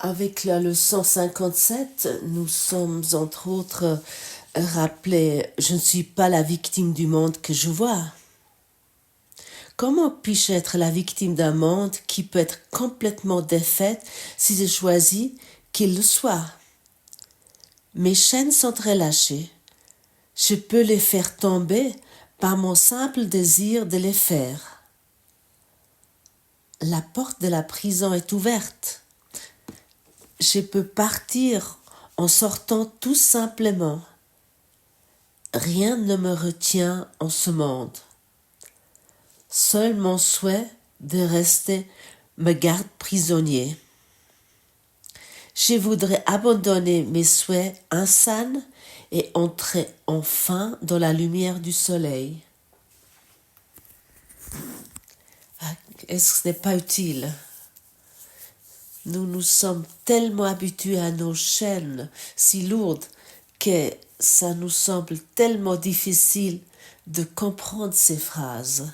Avec la leçon 57, nous sommes entre autres rappelés « Je ne suis pas la victime du monde que je vois ». Comment puis-je être la victime d'un monde qui peut être complètement défait si je choisis qu'il le soit? Mes chaînes sont relâchées. Je peux les faire tomber par mon simple désir de les faire. La porte de la prison est ouverte. Je peux partir en sortant tout simplement. Rien ne me retient en ce monde. Seul mon souhait de rester me garde prisonnier. Je voudrais abandonner mes souhaits insanes et entrer enfin dans la lumière du soleil. Est-ce que ce n'est pas utile? Nous nous sommes tellement habitués à nos chaînes si lourdes que ça nous semble tellement difficile de comprendre ces phrases.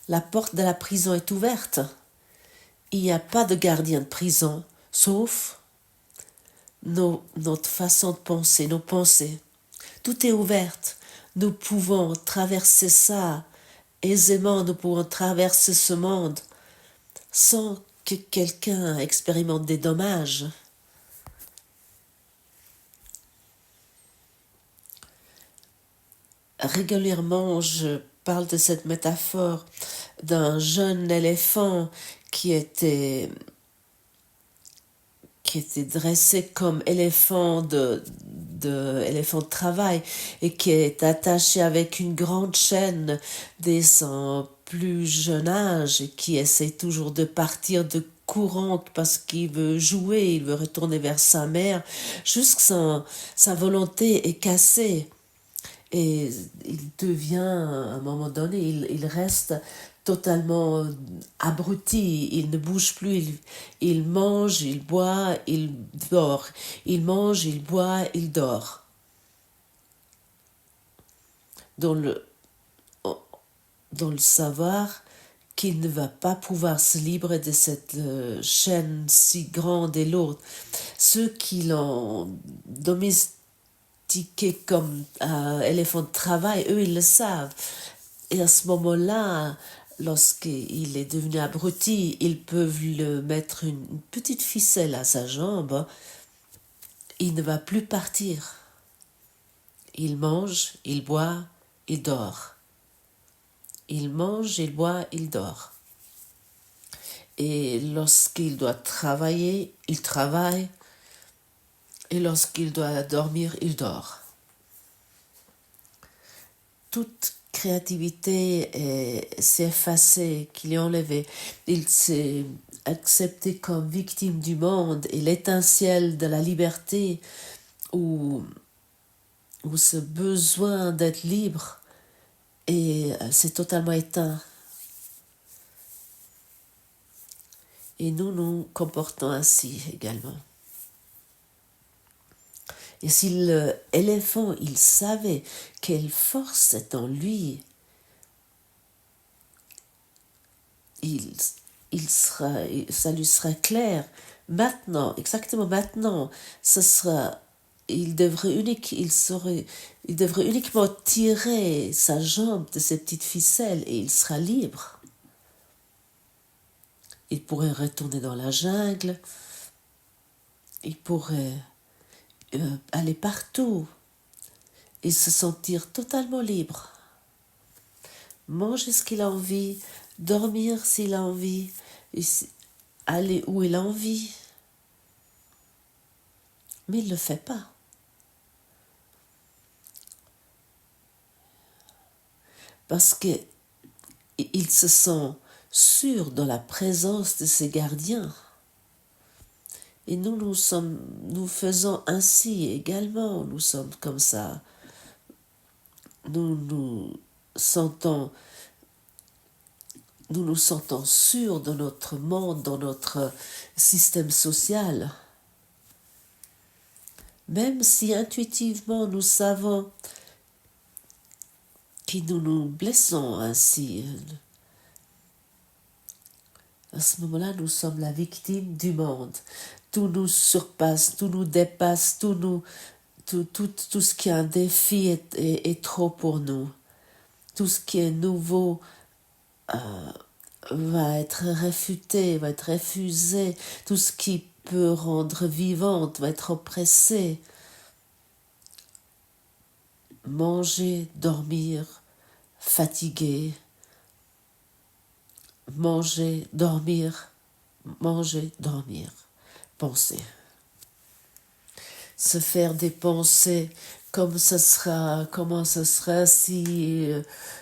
La porte de la prison est ouverte. Il n'y a pas de gardien de prison, sauf notre façon de penser, nos pensées. Tout est ouvert. Nous pouvons traverser ça aisément, nous pouvons traverser ce monde sans que quelqu'un expérimente des dommages. Régulièrement, je parle de cette métaphore d'un jeune éléphant qui était dressé comme éléphant éléphant de travail et qui est attaché avec une grande chaîne dès son plus jeune âge et qui essaie toujours de partir de courant parce qu'il veut jouer, il veut retourner vers sa mère, jusqu'à sa volonté est cassée. Et il devient, à un moment donné, il reste totalement abruti, il ne bouge plus, il mange, il boit, il dort. Il mange, il boit, il dort. Dans le savoir qu'il ne va pas pouvoir se libérer de cette chaîne si grande et lourde. Ceux qui l'ont domestiqué comme éléphant de travail, eux, ils le savent. Et à ce moment-là, lorsqu'il est devenu abruti, ils peuvent le mettre une petite ficelle à sa jambe. Il ne va plus partir. Il mange, il boit, il dort. Il mange, il boit, il dort. Et lorsqu'il doit travailler, il travaille. Et lorsqu'il doit dormir, il dort. Toute créativité s'est effacée, qu'il est enlevé. Il s'est accepté comme victime du monde et l'étincelle de la liberté ou ce besoin d'être libre s'est totalement éteint. Et nous nous comportons ainsi également. Et si l'éléphant, il savait quelle force est en lui, ça lui sera clair. Maintenant, exactement maintenant, il devrait uniquement tirer sa jambe de ces petites ficelles et il sera libre. Il pourrait retourner dans la jungle, il pourrait aller partout et se sentir totalement libre. Manger ce qu'il a envie, dormir s'il a envie, aller où il a envie. Mais il ne le fait pas. Parce qu'il se sent sûr dans la présence de ses gardiens. Et nous faisons ainsi également, nous sommes comme ça. Nous nous sentons sûrs dans notre monde, dans notre système social. Même si intuitivement nous savons que nous nous blessons ainsi. À ce moment-là, nous sommes la victime du monde. Tout nous surpasse, tout nous dépasse, tout ce qui est un défi est trop pour nous. Tout ce qui est nouveau va être réfuté, va être refusé. Tout ce qui peut rendre vivante va être oppressé. Manger, dormir, fatigué. Manger, dormir, penser. Se faire des pensées comment ça sera si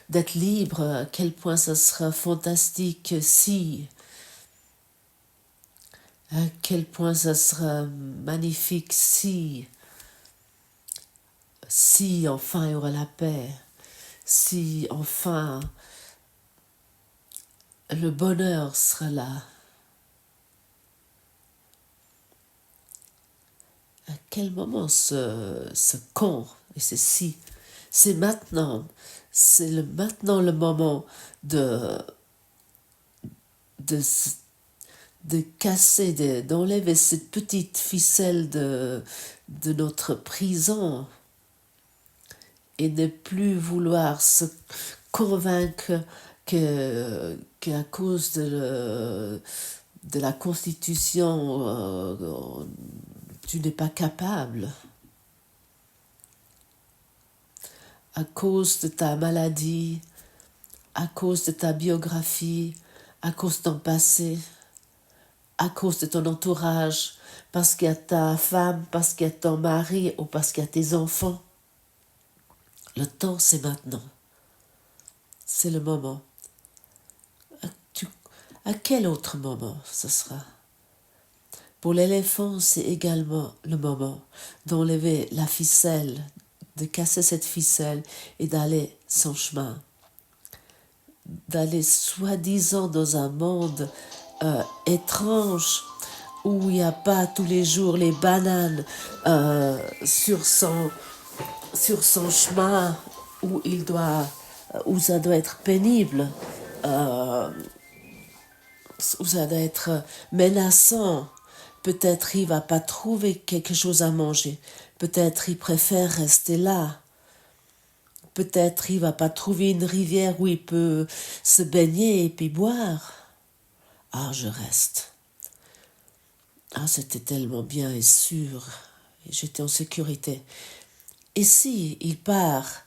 d'être libre, à quel point ça sera fantastique si, à quel point ça sera magnifique si enfin il y aura la paix, si enfin le bonheur sera là. À quel moment ce quand, et c'est maintenant, maintenant le moment de, de casser, d'enlever cette petite ficelle de notre prison et ne plus vouloir se convaincre qu'à cause de la Constitution, tu n'es pas capable. À cause de ta maladie, à cause de ta biographie, à cause de ton passé, à cause de ton entourage, parce qu'il y a ta femme, parce qu'il y a ton mari ou parce qu'il y a tes enfants. Le temps, c'est maintenant. C'est le moment. À quel autre moment ce sera? Pour l'éléphant, c'est également le moment d'enlever la ficelle, de casser cette ficelle et d'aller son chemin. D'aller soi-disant dans un monde étrange où il n'y a pas tous les jours les bananes sur son chemin, où ça doit être pénible, où ça doit être menaçant. Peut-être il va pas trouver quelque chose à manger. Peut-être il préfère rester là. Peut-être il va pas trouver une rivière où il peut se baigner et puis boire. Ah, je reste. Ah, c'était tellement bien et sûr. J'étais en sécurité. Et si il part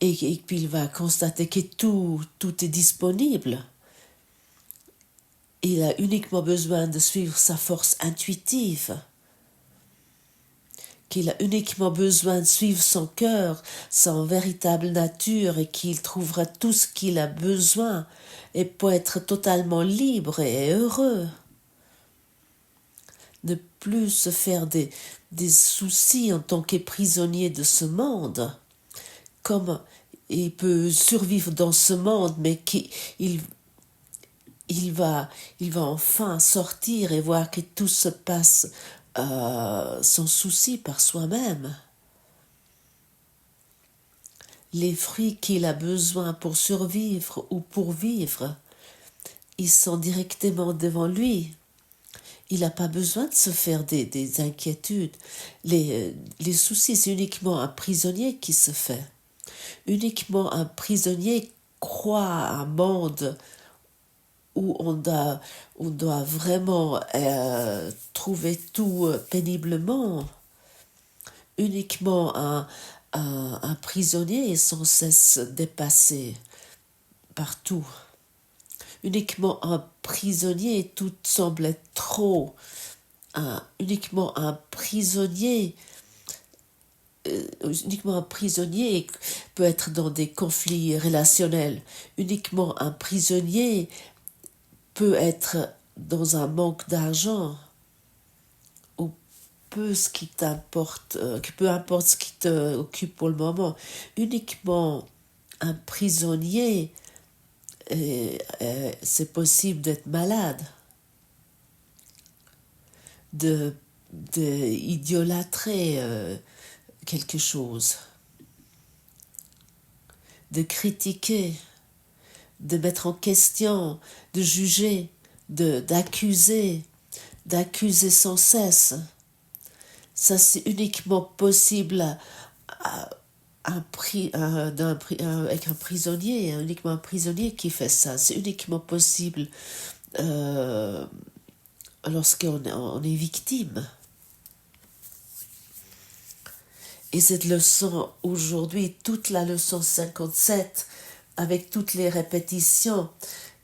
et puis il va constater que tout est disponible, il a uniquement besoin de suivre sa force intuitive, qu'il a uniquement besoin de suivre son cœur, son véritable nature, et qu'il trouvera tout ce qu'il a besoin et pour être totalement libre et heureux. Ne plus se faire des soucis en tant que prisonnier de ce monde. Comme il peut survivre dans ce monde, mais qu'il va enfin sortir et voir que tout se passe sans souci par soi-même. Les fruits qu'il a besoin pour survivre ou pour vivre, ils sont directement devant lui. Il n'a pas besoin de se faire des inquiétudes. Les soucis, c'est uniquement un prisonnier qui se fait. Uniquement un prisonnier croit à un monde où on doit vraiment trouver tout péniblement. Uniquement un prisonnier est sans cesse dépassé partout. Uniquement un prisonnier, tout semble être trop. Uniquement un prisonnier peut être dans des conflits relationnels. Uniquement un prisonnier peut être dans un manque d'argent, ou peu importe ce qui te occupe pour le moment. Uniquement un prisonnier, c'est possible d'être malade, de idolâtrer quelque chose, de critiquer, de mettre en question, de juger, d'accuser sans cesse. Ça, c'est uniquement possible avec un prisonnier, uniquement un prisonnier qui fait ça. C'est uniquement possible lorsqu'on est victime. Et cette leçon aujourd'hui, toute la leçon 57, avec toutes les répétitions,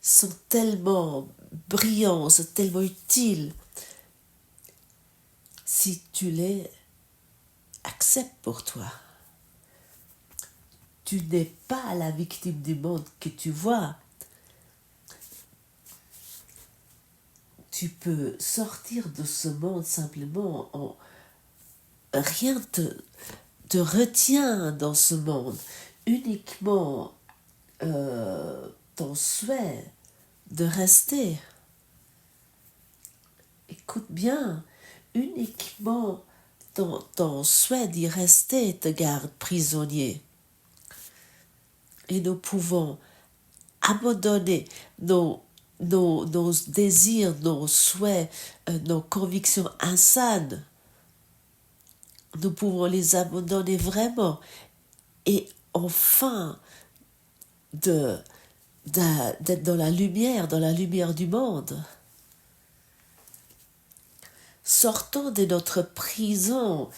sont tellement brillants, sont tellement utiles. Si tu les acceptes pour toi, tu n'es pas la victime du monde que tu vois. Tu peux sortir de ce monde simplement en rien te retient dans ce monde, uniquement ton souhait de rester. Écoute bien, uniquement ton souhait d'y rester te garde prisonnier. Et nous pouvons abandonner nos désirs, nos souhaits, nos convictions insanes. Nous pouvons les abandonner vraiment et enfin d'être dans la lumière du monde. Sortons de notre prison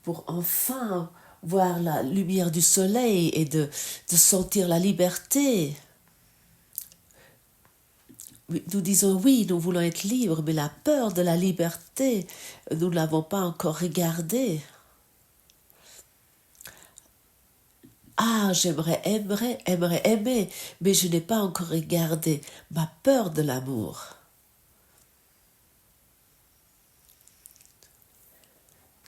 pour enfin voir la lumière du soleil et de sentir la liberté. Nous disons oui, nous voulons être libres, mais la peur de la liberté, nous ne l'avons pas encore regardée. Ah, j'aimerais aimer, mais je n'ai pas encore regardé ma peur de l'amour.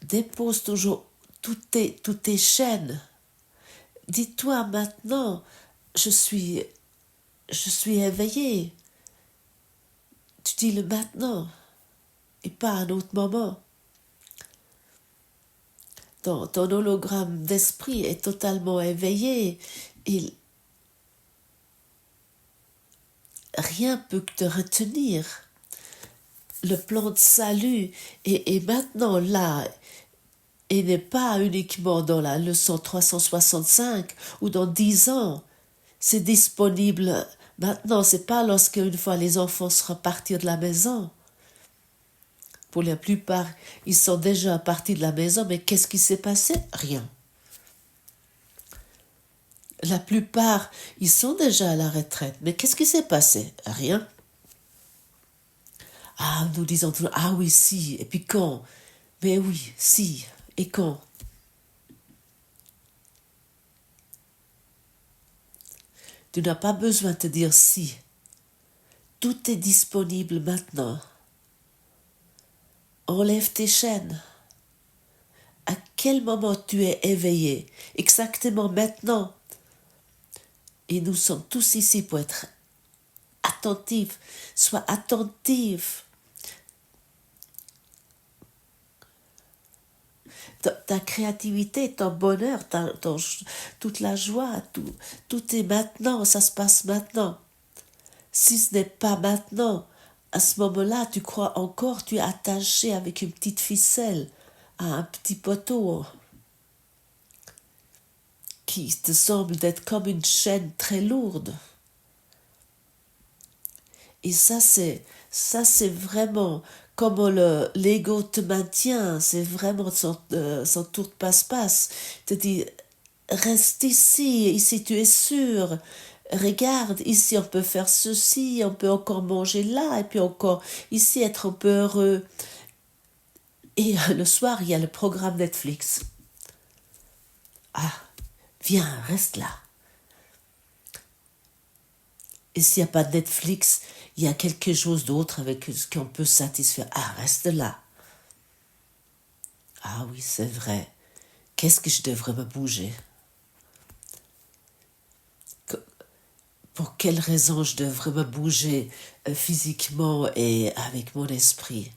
Dépose toujours toutes tes chaînes. Dis-toi maintenant, je suis éveillé. Tu dis le maintenant et pas à un autre moment. Ton hologramme d'esprit est totalement éveillé. Rien peut te retenir. Le plan de salut est maintenant là et n'est pas uniquement dans la leçon 365 ou dans 10 ans. C'est disponible maintenant. C'est pas lorsque une fois les enfants seront partis de la maison. Pour la plupart, ils sont déjà partis de la maison, mais qu'est-ce qui s'est passé? Rien. La plupart, ils sont déjà à la retraite, mais qu'est-ce qui s'est passé? Rien. Ah, nous disons toujours, ah oui, si, et puis quand? Mais oui, si, et quand? Tu n'as pas besoin de te dire si. Tout est disponible maintenant. Enlève tes chaînes. À quel moment tu es éveillé? Exactement maintenant. Et nous sommes tous ici pour être attentifs. Sois attentif. Ta créativité, ton bonheur, toute la joie, tout est maintenant, ça se passe maintenant. Si ce n'est pas maintenant, à ce moment-là, tu crois encore, tu es attaché avec une petite ficelle à un petit poteau qui te semble d'être comme une chaîne très lourde. Et ça, c'est vraiment comment l'ego te maintient. C'est vraiment son tour de passe-passe. Il te dit, reste ici tu es sûr. Regarde, ici on peut faire ceci, on peut encore manger là, et puis encore ici être un peu heureux. Et le soir, il y a le programme Netflix. Ah, viens, reste là. Et s'il n'y a pas de Netflix, il y a quelque chose d'autre avec ce qu'on peut satisfaire. Ah, reste là. Ah oui, c'est vrai. Qu'est-ce que je devrais me bouger? Pour quelle raison je devrais me bouger physiquement et avec mon esprit,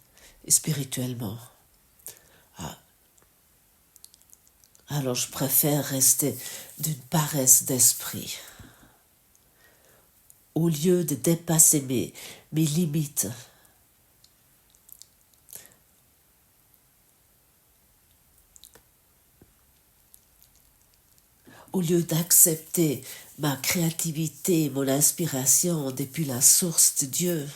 et spirituellement? Ah. Alors je préfère rester d'une paresse d'esprit. au lieu de dépasser mes limites. Au lieu d'accepter ma créativité, mon inspiration depuis la source de Dieu.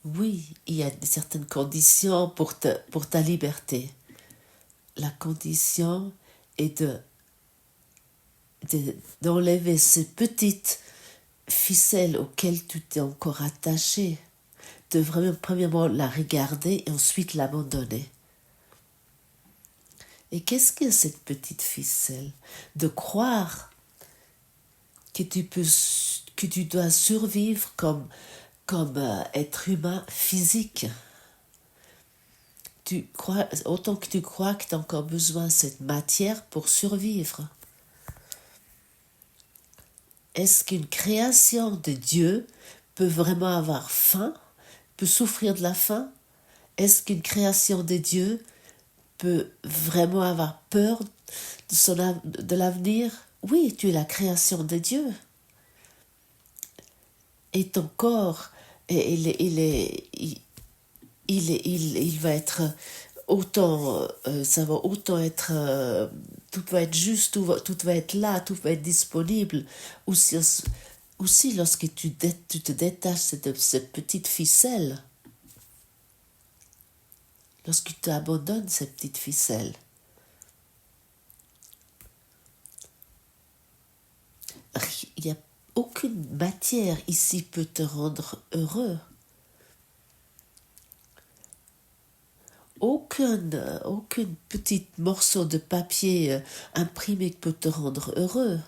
Oui, il y a certaines conditions pour ta liberté. La condition est d'enlever ces petites ficelles auxquelles tu t'es encore attaché, de vraiment premièrement la regarder et ensuite l'abandonner. Et qu'est-ce que cette petite ficelle? De croire que tu dois survivre comme être humain physique. Autant que tu crois que tu as encore besoin de cette matière pour survivre. Est-ce qu'une création de Dieu peut vraiment avoir faim, peut souffrir de la faim? Est-ce qu'une création de Dieu peut vraiment avoir peur de l'avenir? Oui, tu es la création de Dieu. Et ton corps, il va être autant, ça va autant être, tout va être juste, tout va être là, tout va être disponible. Aussi lorsque tu te détaches de cette petite ficelle, lorsque tu abandonnes cette petite ficelle, il n'y a aucune matière ici peut te rendre heureux. Aucun petit morceau de papier imprimé peut te rendre heureux.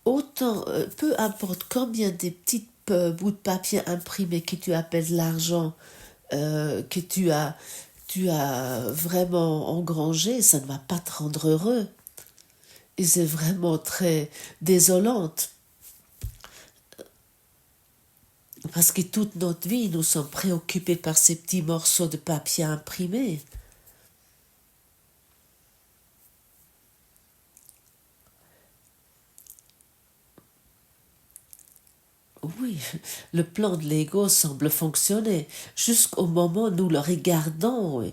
Autant, peu importe combien des petits bouts de papier imprimés que tu appelles l'argent, que tu as vraiment engrangé, ça ne va pas te rendre heureux. Et c'est vraiment très désolante. Parce que toute notre vie, nous sommes préoccupés par ces petits morceaux de papier imprimés. Oui, le plan de l'ego semble fonctionner jusqu'au moment où nous le regardons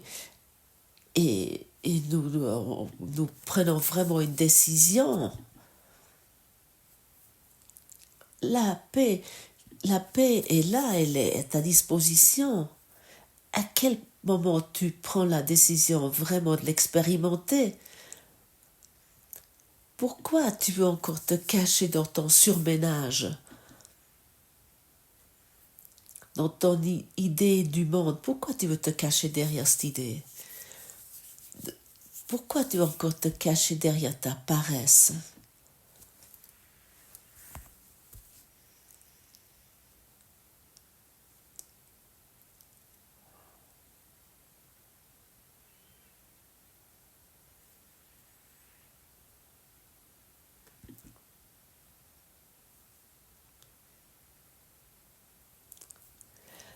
et nous prenons vraiment une décision. La paix est là, elle est à ta disposition. À quel moment tu prends la décision vraiment de l'expérimenter? Pourquoi tu veux encore te cacher dans ton surménage? Dans ton idée du monde, pourquoi tu veux te cacher derrière cette idée? Pourquoi tu veux encore te cacher derrière ta paresse?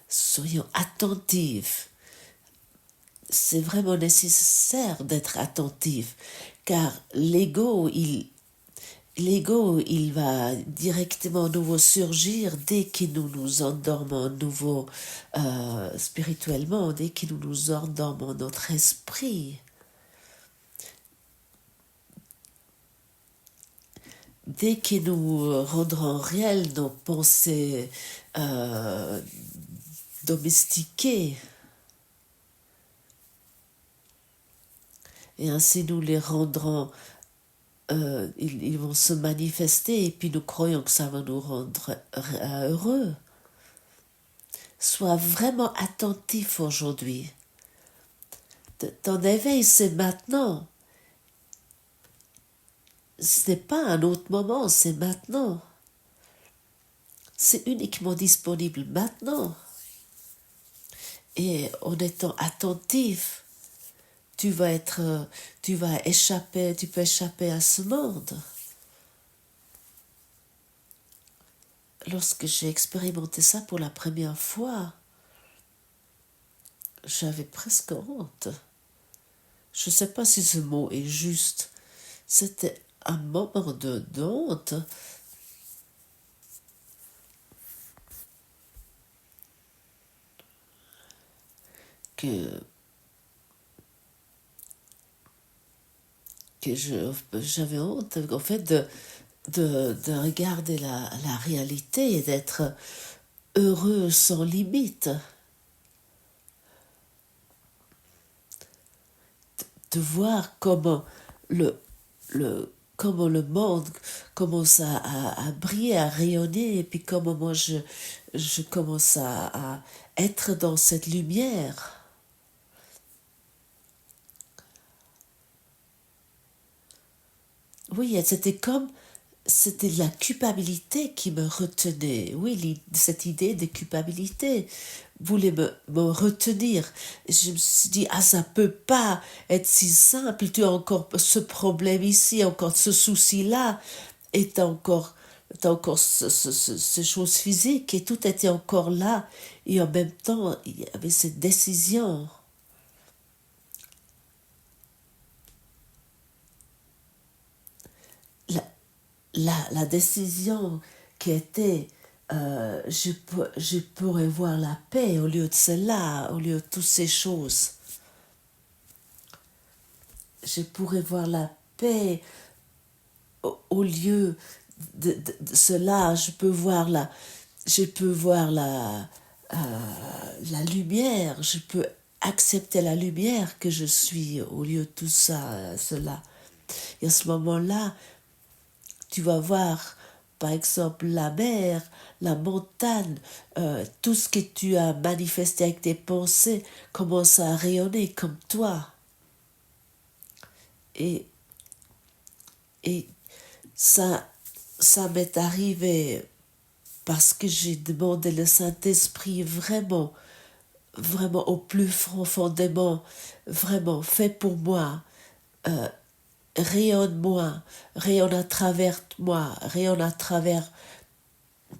Soyons attentifs. C'est vraiment nécessaire d'être attentif, car l'ego, il va directement nouveau surgir dès que nous nous endormons nouveau spirituellement, dès que nous nous endormons notre esprit. Dès que nous rendrons réelles nos pensées domestiquées, et ainsi nous les rendrons, ils vont se manifester et puis nous croyons que ça va nous rendre heureux. Sois vraiment attentif aujourd'hui. Ton éveil, c'est maintenant. Ce n'est pas un autre moment, c'est maintenant. C'est uniquement disponible maintenant. Et en étant attentif, tu peux échapper à ce monde. Lorsque j'ai expérimenté ça pour la première fois, j'avais presque honte. Je ne sais pas si ce mot est juste. C'était un moment de honte. Que j'avais honte, en fait, de regarder la réalité et d'être heureux sans limite. De voir comment comment le monde commence à briller, à rayonner, et puis comment moi je commence à être dans cette lumière. Oui, c'était la culpabilité qui me retenait. Oui, cette idée de culpabilité voulait me retenir. Je me suis dit, ah, ça peut pas être si simple. Tu as encore ce problème ici, encore ce souci-là, et t'as encore ces choses physiques, et tout était encore là. Et en même temps, il y avait cette décision. La décision qui était je pourrais voir la paix au lieu de cela, au lieu de toutes ces choses. Je pourrais voir la paix au lieu de cela. Je peux voir la lumière. Je peux accepter la lumière que je suis au lieu de tout ça, cela. Et à ce moment-là, tu vas voir, par exemple, la mer, la montagne, tout ce que tu as manifesté avec tes pensées commence à rayonner comme toi. Et, et ça m'est arrivé parce que j'ai demandé le Saint-Esprit vraiment, vraiment au plus profondément, vraiment, fais pour moi, rayonne-moi, rayonne à travers moi, rayonne à travers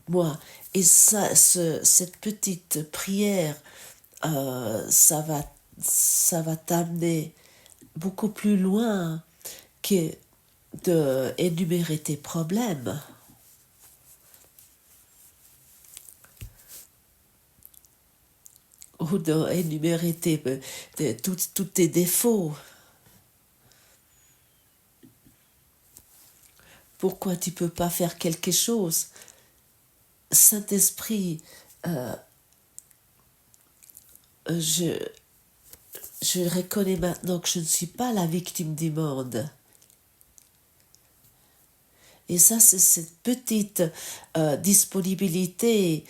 moi. Et ça, cette petite prière, ça va t'amener beaucoup plus loin que de énumérer tes problèmes ou d'énumérer tous tes défauts. Pourquoi tu peux pas faire quelque chose? Saint-Esprit, je, je reconnais maintenant que je ne suis pas la victime du monde. Et ça, c'est cette petite disponibilité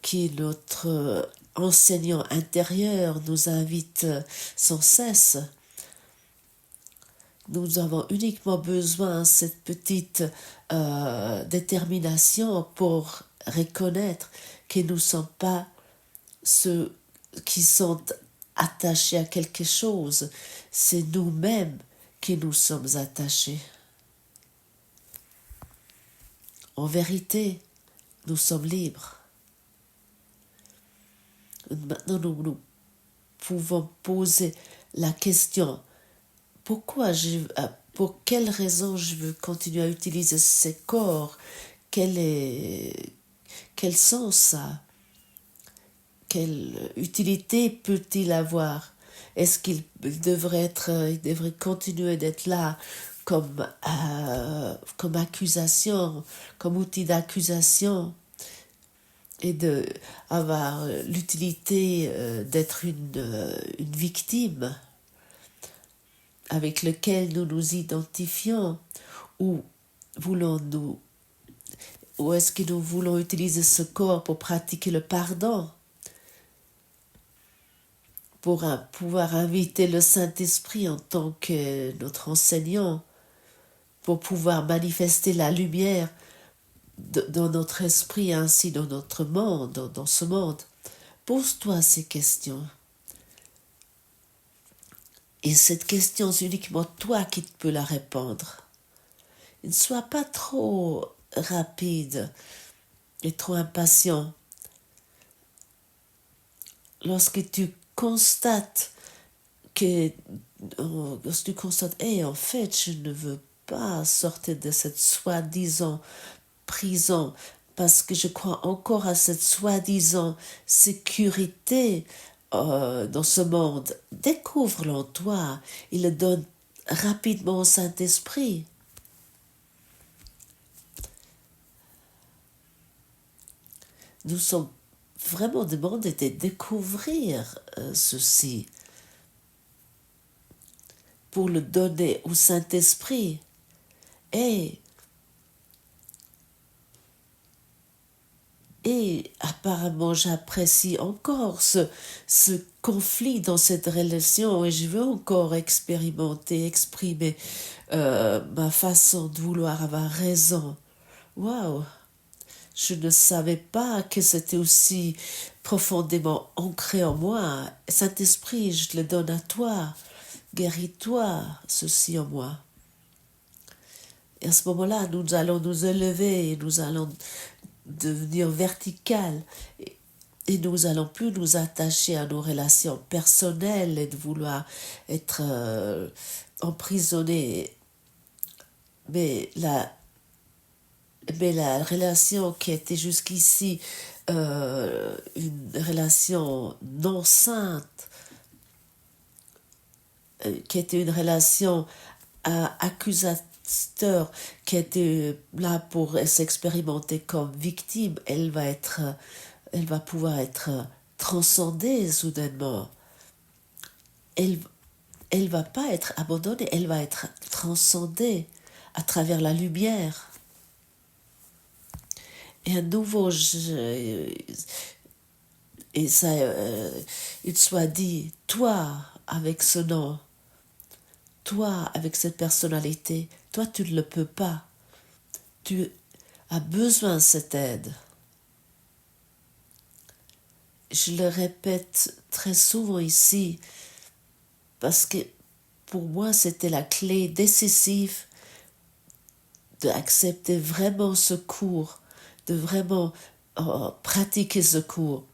qui notre enseignant intérieur nous invite sans cesse. Nous avons uniquement besoin de cette petite détermination pour reconnaître que nous ne sommes pas ceux qui sont attachés à quelque chose. C'est nous-mêmes qui nous sommes attachés. En vérité, nous sommes libres. Maintenant, nous pouvons poser la question, pour quelle raison je veux continuer à utiliser ce corps? Quel sens ça? Quelle utilité peut-il avoir? Est-ce qu'il devrait continuer d'être là comme accusation, comme outil d'accusation, et d'avoir l'utilité d'être une victime avec lequel nous nous identifions, ou ou est-ce que nous voulons utiliser ce corps pour pratiquer le pardon, pour pouvoir inviter le Saint-Esprit en tant que notre enseignant, pour pouvoir manifester la lumière dans notre esprit, ainsi dans notre monde, dans ce monde. Pose-toi ces questions. Et cette question, c'est uniquement toi qui peux la répondre. Ne sois pas trop rapide et trop impatient. Lorsque tu constates que lorsque tu constates, en fait, je ne veux pas sortir de cette soi-disant prison parce que je crois encore à cette soi-disant sécurité dans ce monde. Découvre-le en toi. Il le donne rapidement au Saint-Esprit. Nous sommes vraiment demandés de découvrir ceci pour le donner au Saint-Esprit. Et apparemment, j'apprécie encore ce conflit dans cette relation et je veux encore expérimenter, exprimer ma façon de vouloir avoir raison. Waouh! Je ne savais pas que c'était aussi profondément ancré en moi. Saint-Esprit, je te le donne à toi. Guéris-toi ceci en moi. Et à ce moment-là, nous allons nous élever et nous allons devenir vertical et nous allons plus nous attacher à nos relations personnelles et de vouloir être emprisonnés. Mais la relation qui était jusqu'ici une relation non sainte, qui était une relation accusateur, qui était là pour s'expérimenter comme victime, elle va pouvoir être transcendée soudainement. Elle va pas être abandonnée, elle va être transcendée à travers la lumière. Et un nouveau et ça, il soit dit, toi avec ce nom, toi avec cette personnalité, toi tu ne le peux pas. Tu as besoin de cette aide. Je le répète très souvent ici parce que pour moi c'était la clé décisive d'accepter vraiment ce cours, de vraiment pratiquer ce cours.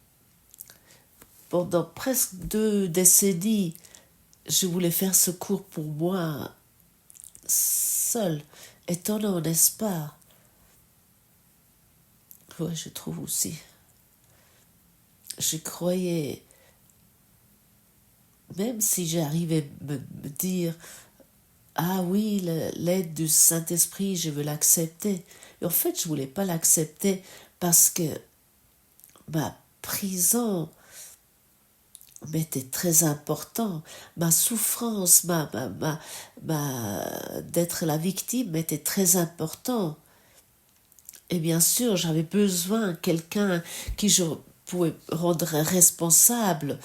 Pendant presque 2 décennies, je voulais faire ce cours pour moi seul. Étonnant, n'est-ce pas? Oui, je trouve aussi. Je croyais, même si j'arrivais à me dire, ah oui, l'aide du Saint-Esprit, je veux l'accepter. Et en fait, je ne voulais pas l'accepter parce que ma prison m'était très important. Ma souffrance, d'être la victime m'était très important. Et bien sûr, j'avais besoin de quelqu'un qui je pouvais rendre responsable,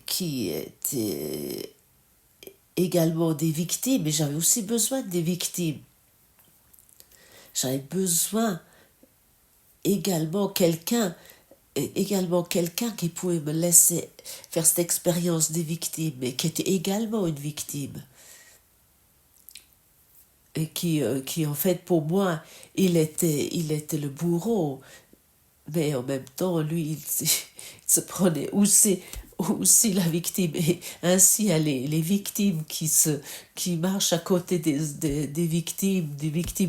qui était également des victimes, mais j'avais aussi besoin des victimes. J'avais besoin également quelqu'un qui pouvait me laisser faire cette expérience des victimes, et qui était également une victime. Et qui en fait, pour moi, il était le bourreau. Mais en même temps, lui, il se prenait aussi la victime. Et ainsi, il y a les victimes qui marchent à côté des victimes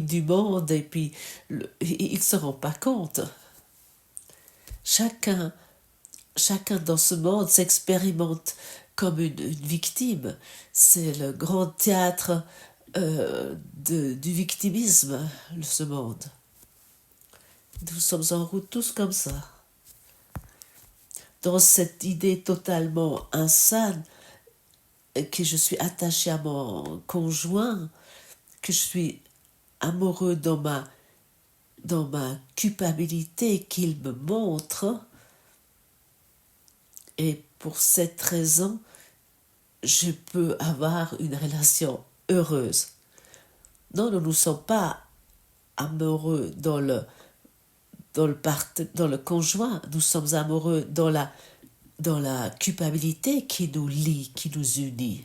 du monde, et puis ils ne se rendent pas compte. Chacun dans ce monde s'expérimente comme une victime. C'est le grand théâtre du victimisme, ce monde. Nous sommes en route tous comme ça. Dans cette idée totalement insane que je suis attaché à mon conjoint, que je suis amoureux dans ma culpabilité qu'il me montre. Et pour cette raison, je peux avoir une relation heureuse. Non, nous ne sommes pas amoureux dans le conjoint, nous sommes amoureux dans la culpabilité qui nous lie, qui nous unit.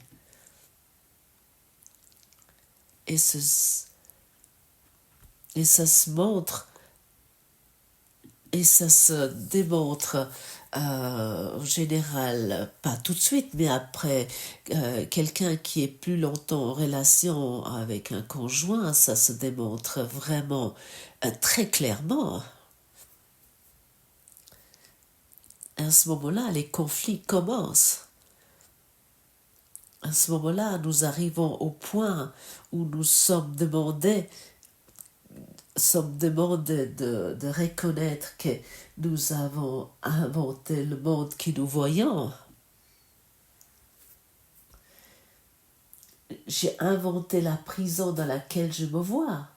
Et ça se montre Et ça se démontre en général, pas tout de suite, mais après quelqu'un qui est plus longtemps en relation avec un conjoint, ça se démontre vraiment très clairement. À ce moment-là, les conflits commencent. À ce moment-là, nous arrivons au point où nous sommes demandés de reconnaître que nous avons inventé le monde que nous voyons. J'ai inventé la prison dans laquelle je me vois.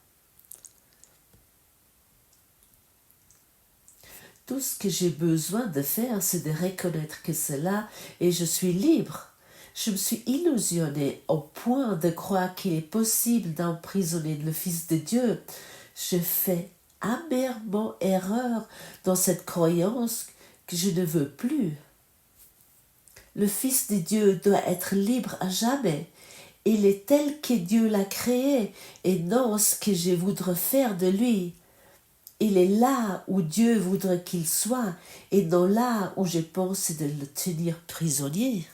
Tout ce que j'ai besoin de faire, c'est de reconnaître que c'est là et je suis libre. Je me suis illusionnée au point de croire qu'il est possible d'emprisonner le Fils de Dieu. Je fais amèrement erreur dans cette croyance que je ne veux plus. Le Fils de Dieu doit être libre à jamais. Il est tel que Dieu l'a créé et non ce que je voudrais faire de lui. Il est là où Dieu voudrait qu'il soit et non là où je pense de le tenir prisonnier.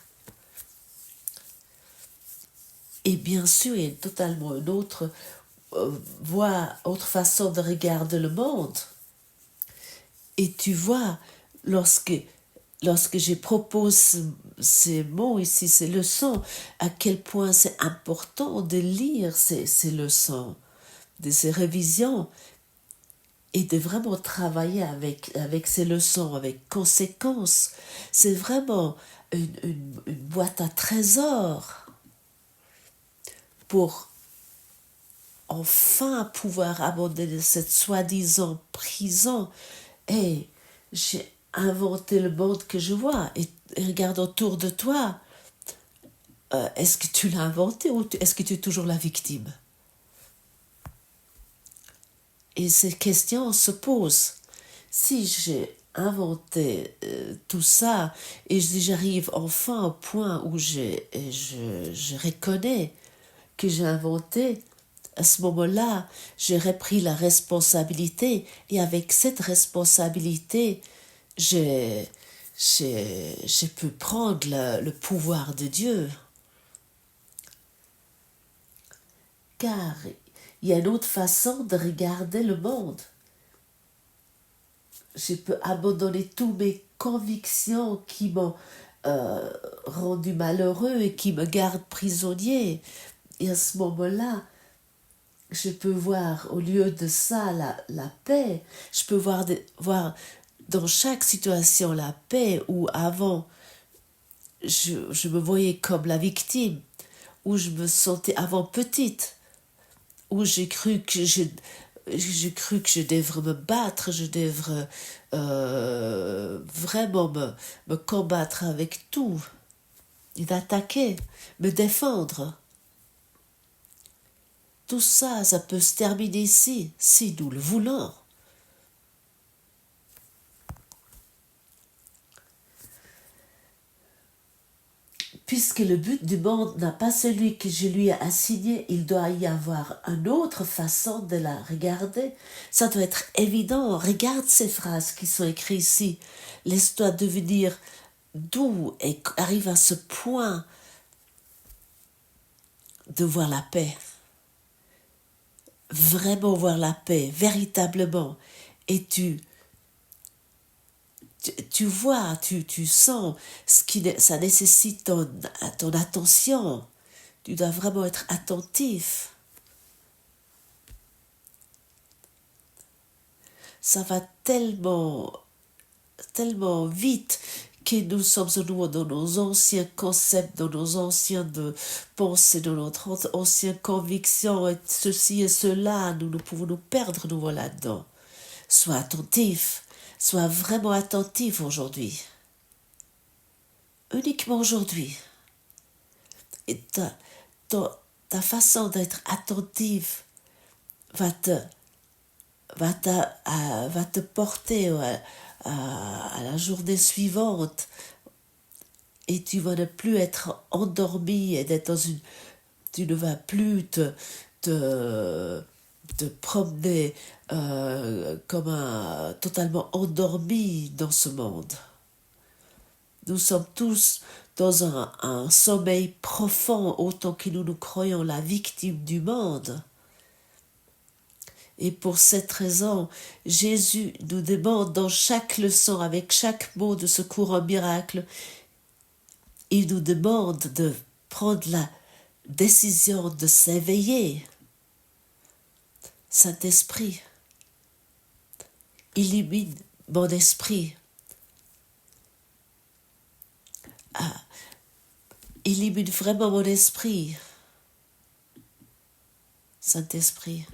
Et bien sûr, il y a totalement une autre autre façon de regarder le monde. Et tu vois, lorsque je propose ces mots ici, ces leçons, à quel point c'est important de lire ces leçons, de ces révisions, et de vraiment travailler avec ces leçons, avec conséquence. C'est vraiment une boîte à trésors pour enfin pouvoir abandonner cette soi-disant prison. Et j'ai inventé le monde que je vois. Et regarde autour de toi. Est-ce que tu l'as inventé ou est-ce que tu es toujours la victime? Et ces questions se posent. Si j'ai inventé tout ça et j'arrive enfin au point où je reconnais que j'ai inventé, à ce moment-là, j'ai repris la responsabilité et avec cette responsabilité, je peux prendre le pouvoir de Dieu. Car il y a une autre façon de regarder le monde. Je peux abandonner toutes mes convictions qui m'ont rendu malheureux et qui me gardent prisonnier. Et à ce moment-là, je peux voir, au lieu de ça, la paix. Je peux voir dans chaque situation la paix où avant, je me voyais comme la victime, où je me sentais avant petite, où j'ai cru que je devrais me battre, je devrais vraiment me combattre avec tout, et d'attaquer, me défendre. Tout ça, ça peut se terminer ici, si nous le voulons. Puisque le but du monde n'a pas celui que je lui ai assigné, il doit y avoir une autre façon de la regarder. Ça doit être évident. Regarde ces phrases qui sont écrites ici. Laisse-toi devenir doux et arrive à ce point de voir la paix. Vraiment voir la paix, véritablement. Et tu vois, tu sens ça nécessite ton attention. Tu dois vraiment être attentif. Ça va tellement vite que nous sommes dans nos anciens concepts, dans nos anciennes pensées, dans notre anciennes convictions, et ceci et cela, nous pouvons nous perdre nous voilà là-dedans. Sois attentif, sois vraiment attentif aujourd'hui. Uniquement aujourd'hui. Et ta façon d'être attentive va te porter à la journée suivante et tu vas ne plus être endormi et d'être tu ne vas plus de promener totalement endormi dans ce monde. Nous sommes tous dans un sommeil profond, autant que nous croyons la victime du monde. Et pour cette raison, Jésus nous demande dans chaque leçon, avec chaque mot de ce courant miracle, il nous demande de prendre la décision de s'éveiller. Saint-Esprit, illumine mon esprit. Illumine vraiment mon esprit. Saint-Esprit.